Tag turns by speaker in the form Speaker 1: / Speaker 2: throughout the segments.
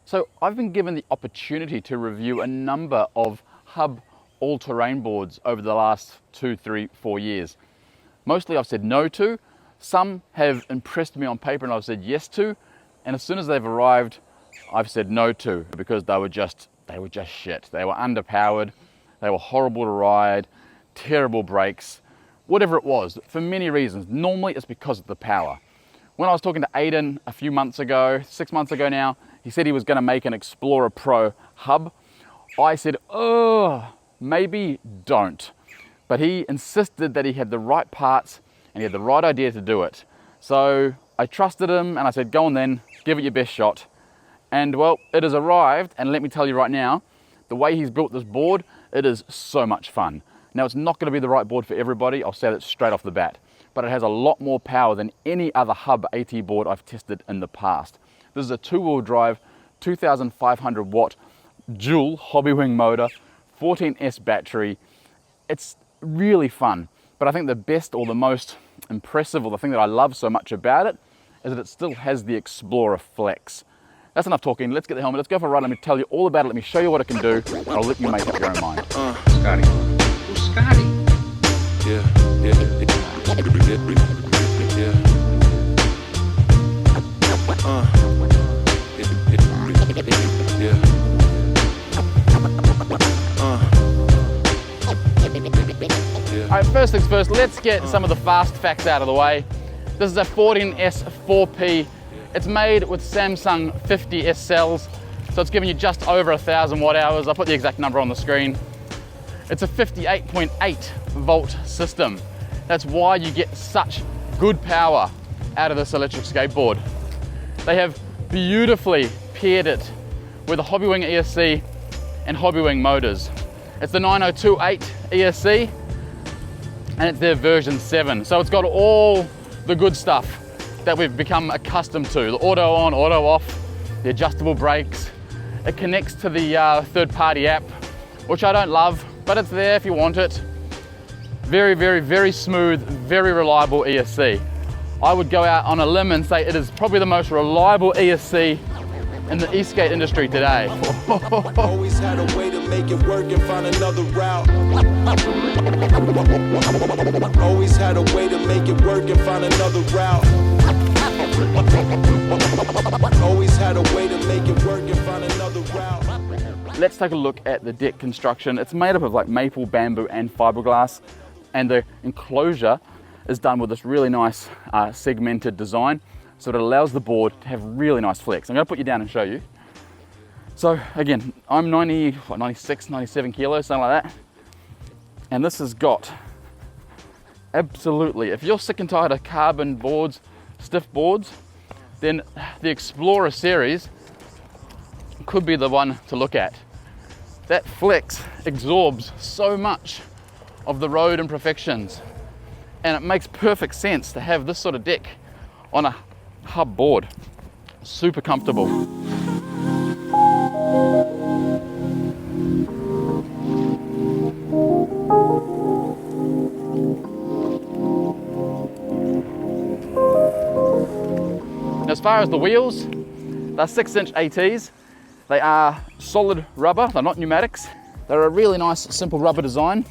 Speaker 1: So I've been given the opportunity to review a number of Hub all-terrain boards over the last 2, 3, 4 years. Mostly I've said no to, some have impressed me on paper and I've said yes to, and as soon as they've arrived, I've said no to because they were just shit. They were underpowered, they were horrible to ride, terrible brakes, whatever it was, for many reasons. Normally it's because of the power. When I was talking to Aiden a few months ago, 6 months ago now, he said he was going to make an Explorer Pro Hub. I said, oh, maybe don't. But he insisted that he had the right parts and he had the right idea to do it. So I trusted him and I said, go on then, give it your best shot. And well, it has arrived, and let me tell you right now, the way he's built this board, it is so much fun. Now, it's not going to be the right board for everybody, I'll say that straight off the bat, but it has a lot more power than any other Hub AT board I've tested in the past. This is a 2-wheel drive, 2,500 watt, dual Hobbywing motor, 14S battery. It's really fun, but I think the best or the most impressive, or the thing that I love so much about it, is that it still has the Explorer Flex. That's enough talking, let's get the helmet, let's go for a ride, let me tell you all about it, let me show you what it can do, and I'll let you make up your own mind.
Speaker 2: Scotty. Who's Scotty? Yeah.
Speaker 1: Alright, first things first, let's get some of the fast facts out of the way. This is a 14S 4P. It's made with Samsung 50S cells, so it's giving you just over 1,000 watt hours. I'll put the exact number on the screen. It's a 58.8 volt system. That's why you get such good power out of this electric skateboard. They have beautifully paired it with a Hobbywing ESC and Hobbywing motors. It's the 9028 ESC and it's their version 7. So it's got all the good stuff that we've become accustomed to. The auto on, auto off, the adjustable brakes. It connects to the third-party app, which I don't love, but it's there if you want it. Very, very, very smooth, very reliable ESC. I would go out on a limb and say it is probably the most reliable ESC in the e-skate industry today.
Speaker 3: Always had a way to make it work and find another route. Always had a way to make it work and find another route. Always had a way to make it work and find another route.
Speaker 1: Let's take a look at the deck construction. It's made up of like maple, bamboo and fiberglass, and the enclosure is done with this really nice segmented design, so it allows the board to have really nice flex. I'm going to put you down and show you. So again, I'm 96, 97 kilos, something like that, and this has got absolutely, if you're sick and tired of carbon boards, stiff boards, then the Explorer series could be the one to look at. That flex absorbs so much of the road imperfections, and it makes perfect sense to have this sort of deck on a Hub board. Super comfortable. As far as the wheels, they're 6-inch ATs. They are solid rubber, they're not pneumatics. They're a really nice, simple rubber design.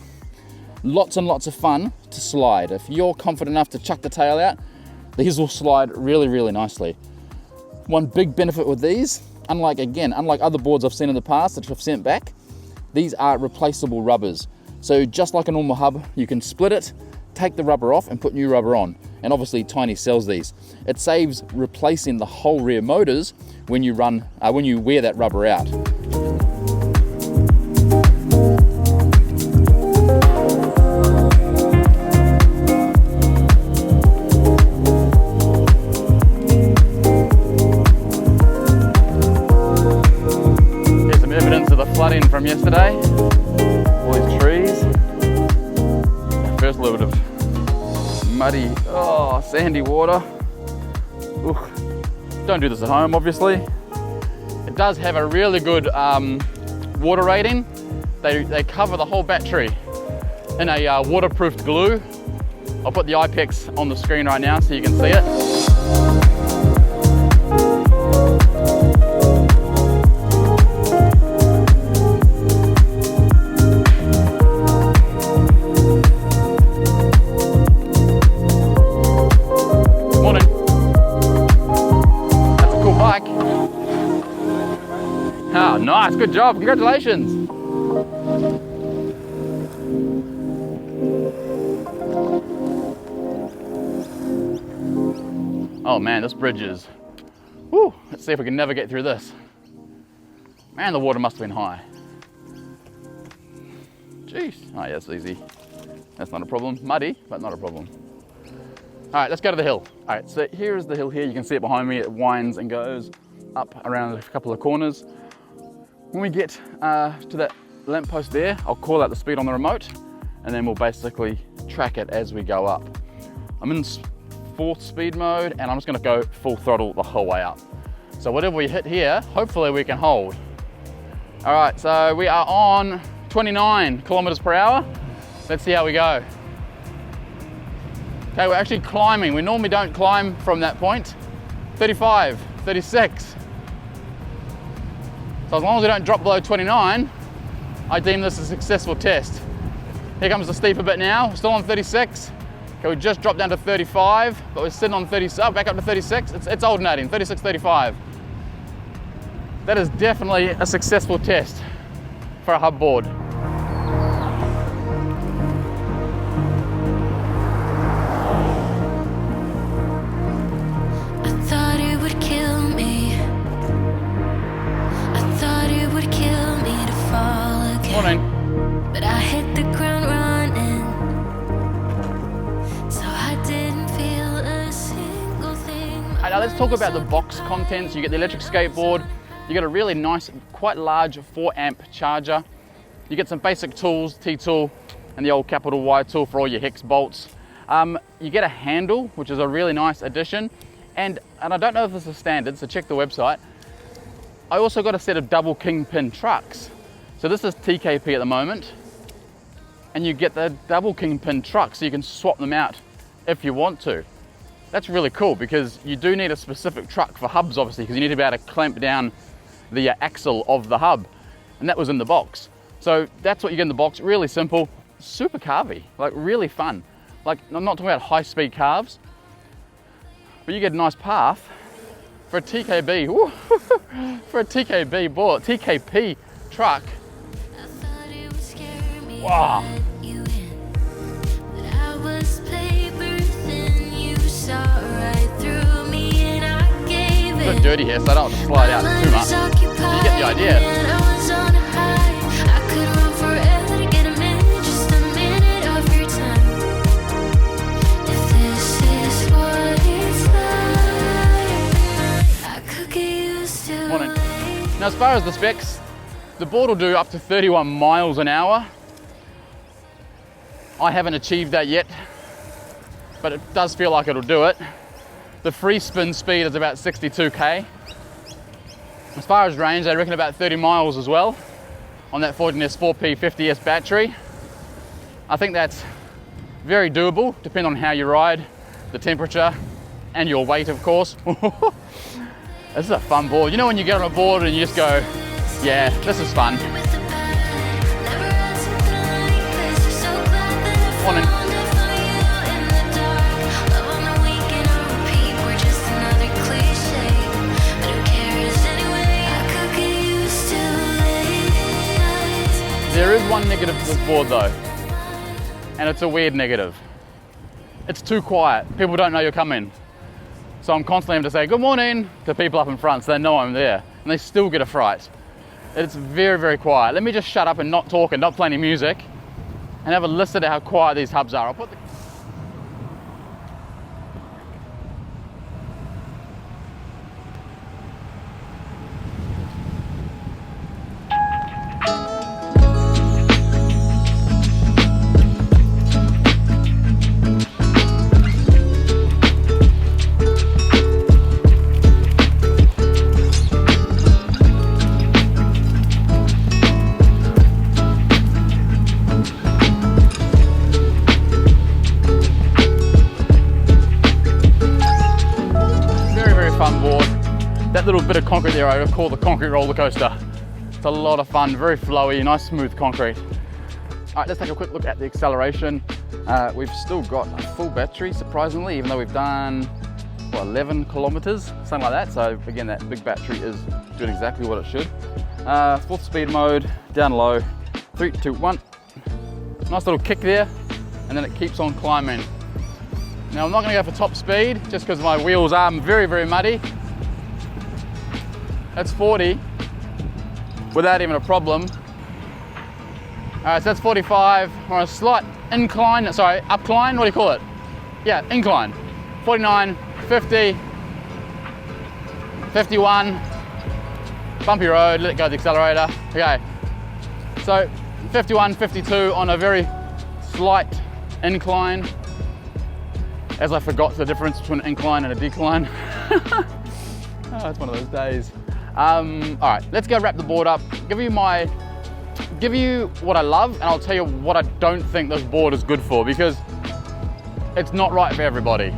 Speaker 1: Lots and lots of fun to slide. If you're confident enough to chuck the tail out, these will slide really, really nicely. One big benefit with these, unlike other boards I've seen in the past that I've sent back, these are replaceable rubbers. So just like a normal Hub, you can split it, take the rubber off and put new rubber on. And obviously Tynee sells these. It saves replacing the whole rear motors when you wear that rubber out. Here's some evidence of the flooding from yesterday. All these trees. First little bit of muddy, sandy water. Ooh. Don't do this at home, obviously. It does have a really good water rating. They cover the whole battery in a waterproofed glue. I'll put the IPEX on the screen right now so you can see it. Wow, nice, good job, congratulations. Oh man, this bridge is, whew, let's see if we can navigate through this. Man, the water must have been high. Jeez, oh yeah, that's easy. That's not a problem. Muddy, but not a problem. All right, let's go to the hill. All right, so here is the hill here. You can see it behind me. It winds and goes up around a couple of corners. When we get to that lamppost there, I'll call out the speed on the remote, and then we'll basically track it as we go up. I'm in 4th speed mode, and I'm just gonna go full throttle the whole way up. So whatever we hit here, hopefully we can hold. All right, so we are on 29 kilometers per hour. Let's see how we go. Okay, we're actually climbing. We normally don't climb from that point. 35, 36. So as long as we don't drop below 29, I deem this a successful test. Here comes the steeper bit now. We're still on 36. Okay, we just dropped down to 35, but we're sitting on 30, oh, back up to 36. It's alternating, 36, 35. That is definitely a successful test for a hub board. Morning.
Speaker 4: But I hit the ground running, so I didn't feel a single thing.
Speaker 1: Now let's talk about the box contents. You get the electric skateboard, you get a really nice, quite large 4-amp charger. You get some basic tools, T-tool, and the old capital Y tool for all your hex bolts. You get a handle, which is a really nice addition. And I don't know if this is standard, so check the website. I also got a set of double kingpin trucks. So this is TKP at the moment, and you get the double kingpin trucks, so you can swap them out if you want to. That's really cool because you do need a specific truck for hubs, obviously, because you need to be able to clamp down the axle of the hub, and that was in the box. So that's what you get in the box, really simple, super carvy, like really fun. Like, I'm not talking about high-speed carves, but you get a nice path for a TKB, woo, for a TKB board, TKP truck. Wow. It's a bit dirty here, so I don't want to slide out too much. You get the idea. Morning. Now, as far as the specs, the board will do up to 31 miles an hour. I haven't achieved that yet, but it does feel like it'll do it. The free spin speed is about 62k. As far as range, I reckon about 30 miles as well on that 14S 4P 50S battery. I think that's very doable, depending on how you ride, the temperature, and your weight, of course. This is a fun board. You know when you get on a board and you just go, yeah, this is fun. Morning. There is one negative to this board though, and it's a weird negative. It's too quiet. People don't know you're coming. So I'm constantly having to say good morning to people up in front so they know I'm there, and they still get a fright. It's very, very quiet. Let me just shut up and not talk and not play any music and have a listen to how quiet these hubs are. I'll put the that little bit of concrete there I call the concrete roller coaster. It's a lot of fun, very flowy, nice smooth concrete. All right, let's take a quick look at the acceleration. We've still got a full battery, surprisingly, even though we've done for 11 kilometers, something like that. So again, that big battery is doing exactly what it should. 4th speed mode, down low, 3, 2, 1. Nice little kick there, and then it keeps on climbing. Now I'm not gonna go for top speed, just because my wheels are very, very muddy. That's 40, without even a problem. All right, so that's 45. We're on a slight incline, sorry, upcline, what do you call it? Yeah, incline. 49, 50, 51, bumpy road, let it go the accelerator. Okay, so 51, 52 on a very slight incline, as I forgot the difference between an incline and a decline. Oh, it's one of those days. All right, let's go wrap the board up, give you what I love, and I'll tell you what I don't think this board is good for, because it's not right for everybody.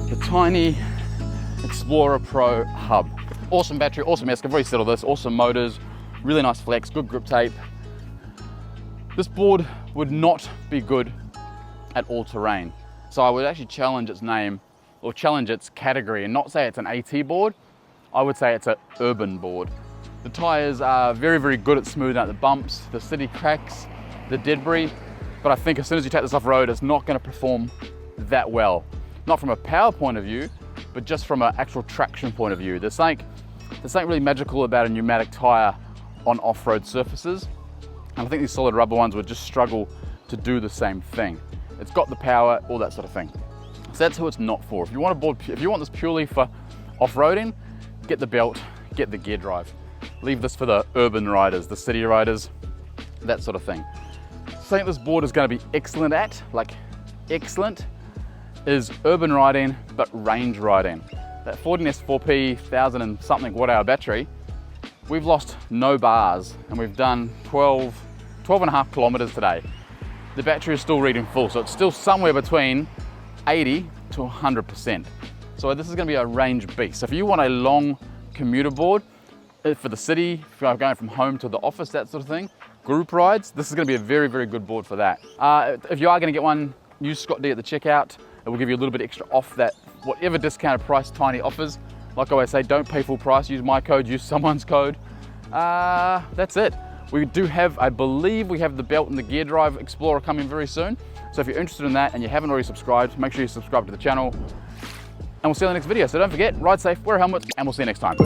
Speaker 1: The Tynee Explorer Pro Hub. Awesome battery, awesome ESC, I've already said all this, awesome motors, really nice flex, good grip tape. This board would not be good at all terrain. So I would actually challenge its name, or challenge its category, and not say it's an AT board. I would say it's an urban board. The tires are very, very good at smoothing out the bumps, the city cracks, the debris, but I think as soon as you take this off-road, it's not gonna perform that well. Not from a power point of view, but just from an actual traction point of view. There's something really magical about a pneumatic tire on off-road surfaces, and I think these solid rubber ones would just struggle to do the same thing. It's got the power, all that sort of thing. So that's who it's not for. If you want this purely for off-roading, get the belt, get the gear drive. Leave this for the urban riders, the city riders, that sort of thing. Something this board is going to be excellent at, like excellent, is urban riding, but range riding. That 14S4P 1000 and something watt-hour battery, we've lost no bars, and we've done 12 and a half kilometers today. The battery is still reading full, so it's still somewhere between 80 to 100%. So this is going to be a range beast. So if you want a long commuter board for the city, if you're going from home to the office, that sort of thing, group rides, this is going to be a very, very good board for that. If you are going to get one, use Scott D at the checkout. It will give you a little bit extra off that, whatever discounted price Tynee offers. Like I always say, don't pay full price, use my code, use someone's code. That's it. We do have, I believe we have the belt and the gear drive Explorer coming very soon. So if you're interested in that and you haven't already subscribed, make sure you subscribe to the channel. And we'll see you in the next video. So don't forget, ride safe, wear a helmet, and we'll see you next time.